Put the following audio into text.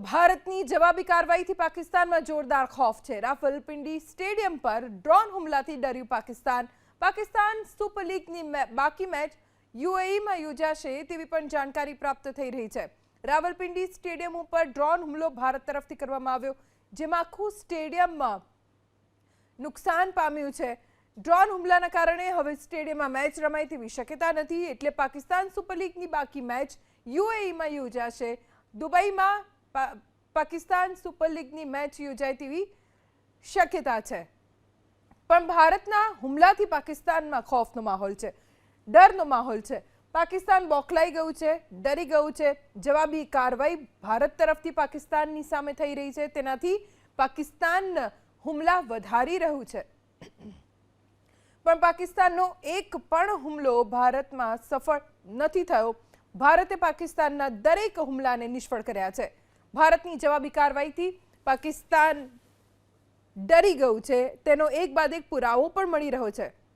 ભારતની જવાબી કાર્યવાહીથી પાકિસ્તાનમાં જોરદાર ખૌફ છે। રાવલપિંડી સ્ટેડિયમ પર ડ્રોન હુમલાથી ડર્યું પાકિસ્તાન। પાકિસ્તાન સુપર લીગની બાકી મેચ યુએઈમાં યોજાશે તેવી પણ જાણકારી પ્રાપ્ત થઈ રહી છે। રાવલપિંડી સ્ટેડિયમ ઉપર ડ્રોન હુમલો ભારત તરફથી કરવામાં આવ્યો, જેમાં આખું સ્ટેડિયમમાં નુકસાન પામ્યું છે। ડ્રોન હુમલાના કારણે હવે સ્ટેડિયમમાં મેચ રમાય તેવી શક્યતા નથી, એટલે પાકિસ્તાન સુપર લીગની બાકી મેચ યુએઈમાં યોજાશે। દુબઈમાં પાકિસ્તાન સુપર લીગની મેચ યોજાય તેવી શક્યતા છે, પણ ભારતના હુમલાથી પાકિસ્તાનમાં ખૌફનો માહોલ છે, ડરનો માહોલ છે। પાકિસ્તાન બોખલાઈ ગયું છે, ડરી ગયું છે। જવાબી કાર્યવાહી ભારત તરફથી પાકિસ્તાનની સામે થઈ રહી છે, તેનાથી પાકિસ્તાન હુમલા વધારી રહ્યું છે, પણ પાકિસ્તાનનો એક પણ હુમલો ભારતમાં સફળ નથી થયો। ભારતે પાકિસ્તાનના દરેક હુમલાને નિષ્ફળ કર્યા છે। ભારતની જવાબી કાર્યવાહીથી પાકિસ્તાન ડરી ગયું છે, તેનો એક બાદ એક પુરાવો પણ મળી રહ્યો છે।